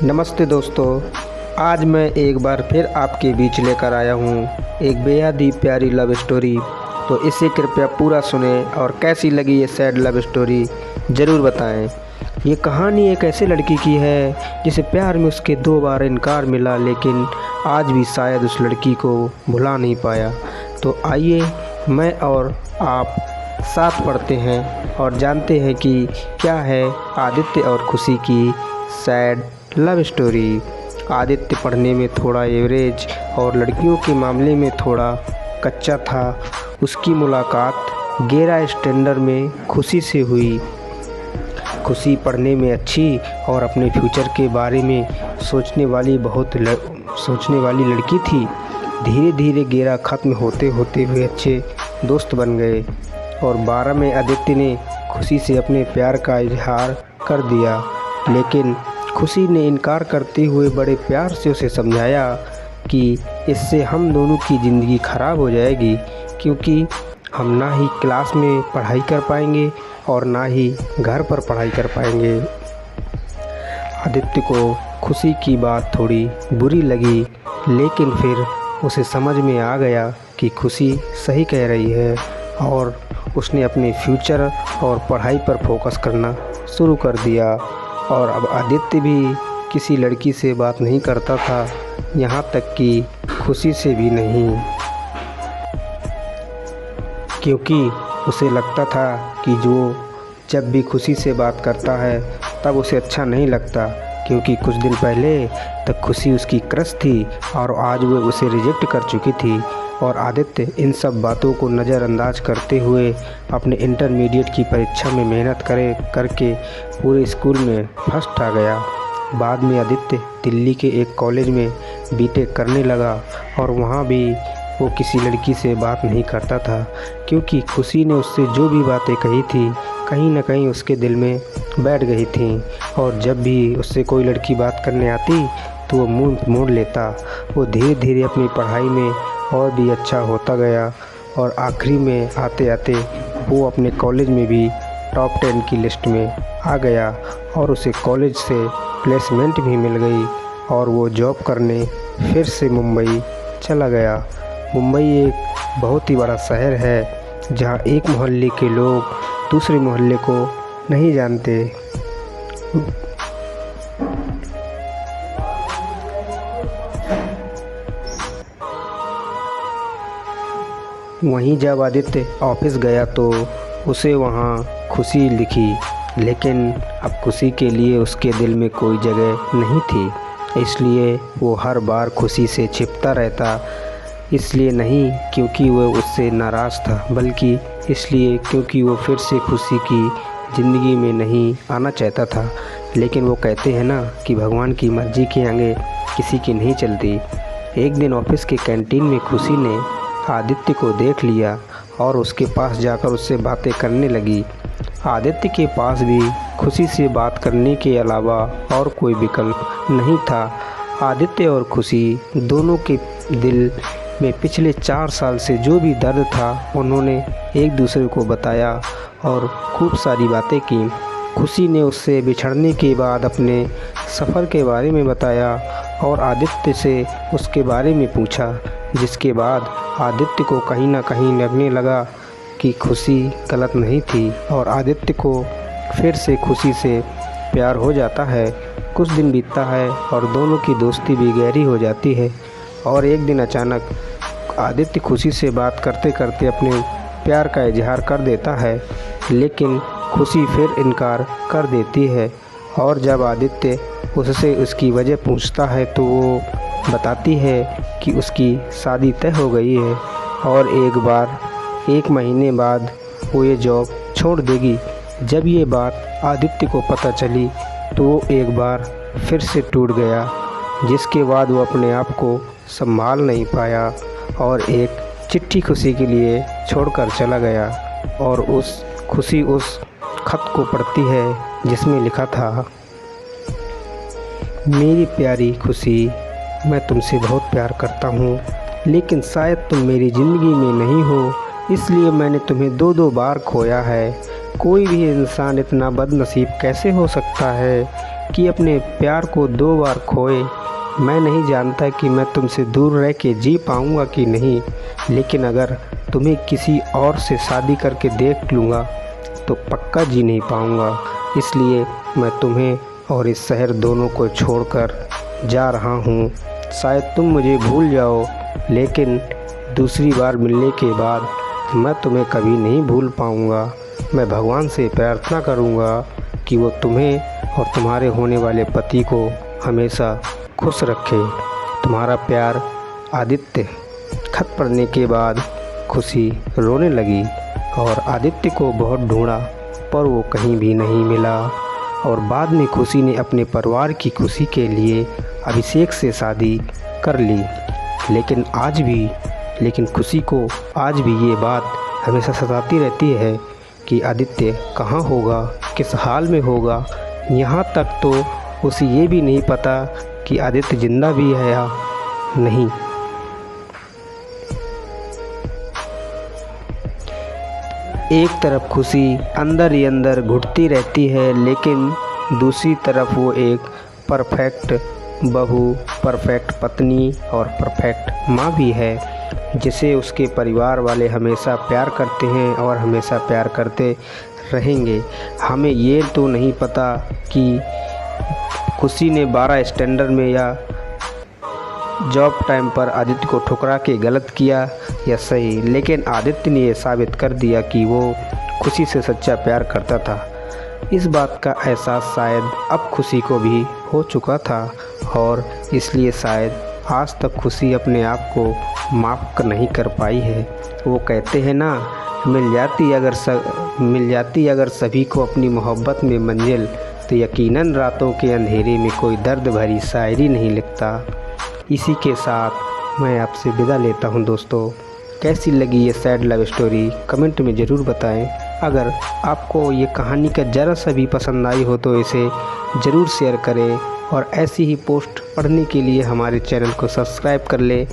नमस्ते दोस्तों, आज मैं एक बार फिर आपके बीच लेकर आया हूँ एक बेहद ही प्यारी लव स्टोरी। तो इसे कृपया पूरा सुने और कैसी लगी ये सैड लव स्टोरी ज़रूर बताएं। ये कहानी एक ऐसी लड़की की है जिसे प्यार में उसके 2 बार इनकार मिला, लेकिन आज भी शायद उस लड़की को भुला नहीं पाया। तो आइए मैं और आप साथ पढ़ते हैं और जानते हैं कि क्या है आदित्य और खुशी की सैड लव स्टोरी। आदित्य पढ़ने में थोड़ा एवरेज और लड़कियों के मामले में थोड़ा कच्चा था। उसकी मुलाकात गेरा स्टैंडर्ड में खुशी से हुई। खुशी पढ़ने में अच्छी और अपने फ्यूचर के बारे में सोचने वाली लड़की थी। धीरे धीरे गेरा ख़त्म होते होते हुए अच्छे दोस्त बन गए और 12 में आदित्य ने खुशी से अपने प्यार का इजहार कर दिया, लेकिन खुशी ने इनकार करते हुए बड़े प्यार से उसे समझाया कि इससे हम दोनों की ज़िंदगी ख़राब हो जाएगी, क्योंकि हम ना ही क्लास में पढ़ाई कर पाएंगे और ना ही घर पर पढ़ाई कर पाएंगे। आदित्य को खुशी की बात थोड़ी बुरी लगी, लेकिन फिर उसे समझ में आ गया कि खुशी सही कह रही है और उसने अपने फ्यूचर और पढ़ाई पर फोकस करना शुरू कर दिया। और अब आदित्य भी किसी लड़की से बात नहीं करता था, यहाँ तक कि खुशी से भी नहीं, क्योंकि उसे लगता था कि जब भी खुशी से बात करता है तब उसे अच्छा नहीं लगता, क्योंकि कुछ दिन पहले तक खुशी उसकी क्रश थी और आज वो उसे रिजेक्ट कर चुकी थी। और आदित्य इन सब बातों को नज़रअंदाज करते हुए अपने इंटरमीडिएट की परीक्षा में मेहनत करके पूरे स्कूल में फर्स्ट आ गया। बाद में आदित्य दिल्ली के एक कॉलेज में बीटेक करने लगा और वहाँ भी वो किसी लड़की से बात नहीं करता था, क्योंकि खुशी ने उससे जो भी बातें कही थी कहीं ना कहीं उसके दिल में बैठ गई थी। और जब भी उससे कोई लड़की बात करने आती तो वो मुंह मोड़ लेता। वो धीरे धीरे अपनी पढ़ाई में और भी अच्छा होता गया और आखिरी में आते आते वो अपने कॉलेज में भी टॉप 10 की लिस्ट में आ गया और उसे कॉलेज से प्लेसमेंट भी मिल गई और वो जॉब करने फिर से मुंबई चला गया। मुंबई एक बहुत ही बड़ा शहर है, जहाँ एक मोहल्ले के लोग दूसरे मोहल्ले को नहीं जानते। वहीं जब आदित्य ऑफिस गया तो उसे वहाँ खुशी दिखी, लेकिन अब खुशी के लिए उसके दिल में कोई जगह नहीं थी। इसलिए वो हर बार खुशी से छिपता रहता, इसलिए नहीं क्योंकि वो उससे नाराज़ था, बल्कि इसलिए क्योंकि वो फिर से खुशी की ज़िंदगी में नहीं आना चाहता था। लेकिन वो कहते हैं ना कि भगवान की मर्ज़ी के आगे किसी की नहीं चलती। एक दिन ऑफिस के कैंटीन में खुशी ने आदित्य को देख लिया और उसके पास जाकर उससे बातें करने लगी। आदित्य के पास भी खुशी से बात करने के अलावा और कोई विकल्प नहीं था। आदित्य और खुशी दोनों के दिल में पिछले 4 साल से जो भी दर्द था उन्होंने एक दूसरे को बताया और खूब सारी बातें की। खुशी ने उससे बिछड़ने के बाद अपने सफ़र के बारे में बताया और आदित्य से उसके बारे में पूछा, जिसके बाद आदित्य को कहीं ना कहीं लगने लगा कि खुशी गलत नहीं थी और आदित्य को फिर से खुशी से प्यार हो जाता है। कुछ दिन बीतता है और दोनों की दोस्ती भी गहरी हो जाती है। और एक दिन अचानक आदित्य खुशी से बात करते करते अपने प्यार का इजहार कर देता है, लेकिन खुशी फिर इनकार कर देती है। और जब आदित्य उससे उसकी वजह पूछता है तो वो बताती है कि उसकी शादी तय हो गई है और 1 महीने बाद वो ये जॉब छोड़ देगी। जब ये बात आदित्य को पता चली तो वो एक बार फिर से टूट गया, जिसके बाद वो अपने आप को संभाल नहीं पाया और एक चिट्ठी खुशी के लिए छोड़कर चला गया। और खुशी उस खत को पढ़ती है जिसमें लिखा था, मेरी प्यारी खुशी, मैं तुमसे बहुत प्यार करता हूँ, लेकिन शायद तुम मेरी ज़िंदगी में नहीं हो, इसलिए मैंने तुम्हें 2 बार खोया है। कोई भी इंसान इतना बदनसीब कैसे हो सकता है। कि अपने प्यार को 2 बार खोए। मैं नहीं जानता कि मैं तुमसे दूर रह के जी पाऊँगा कि नहीं, लेकिन अगर तुम्हें किसी और से शादी करके देख लूँगा तो पक्का जी नहीं पाऊँगा। इसलिए मैं तुम्हें और इस शहर दोनों को छोड़कर जा रहा हूँ। शायद तुम मुझे भूल जाओ, लेकिन दूसरी बार मिलने के बाद मैं तुम्हें कभी नहीं भूल पाऊँगा। मैं भगवान से प्रार्थना करूँगा कि वो तुम्हें और तुम्हारे होने वाले पति को हमेशा खुश रखे। तुम्हारा प्यार, आदित्य। खत पढ़ने के बाद खुशी रोने लगी और आदित्य को बहुत ढूंढा पर वो कहीं भी नहीं मिला। और बाद में खुशी ने अपने परिवार की खुशी के लिए अभिषेक से शादी कर ली। लेकिन खुशी को आज भी ये बात हमेशा सताती रहती है कि आदित्य कहाँ होगा, किस हाल में होगा। यहाँ तक तो उसे ये भी नहीं पता कि आदित्य जिंदा भी है या नहीं। एक तरफ खुशी अंदर ही अंदर घुटती रहती है, लेकिन दूसरी तरफ वो एक परफेक्ट बहू, परफेक्ट पत्नी और परफेक्ट माँ भी है, जिसे उसके परिवार वाले हमेशा प्यार करते हैं और हमेशा प्यार करते रहेंगे। हमें ये तो नहीं पता कि खुशी ने 12 स्टैंडर्ड में या जॉब टाइम पर आदित्य को ठुकरा के गलत किया या सही, लेकिन आदित्य ने ये साबित कर दिया कि वो खुशी से सच्चा प्यार करता था। इस बात का एहसास शायद अब खुशी को भी हो चुका था और इसलिए शायद आज तक खुशी अपने आप को माफ़ नहीं कर पाई है। वो कहते हैं ना, मिल जाती अगर सभी को अपनी मोहब्बत में मंजिल, तो यकीनन रातों के अंधेरे में कोई दर्द भरी शायरी नहीं लिखता। इसी के साथ मैं आपसे विदा लेता हूं दोस्तों। कैसी लगी ये सैड लव स्टोरी कमेंट में ज़रूर बताएं। अगर आपको ये कहानी का ज़रा सा भी पसंद आई हो तो इसे ज़रूर शेयर करें और ऐसी ही पोस्ट पढ़ने के लिए हमारे चैनल को सब्सक्राइब कर लें।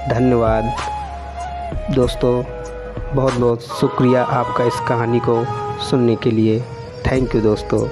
धन्यवाद दोस्तों, बहुत बहुत शुक्रिया आपका इस कहानी को सुनने के लिए। थैंक यू दोस्तों।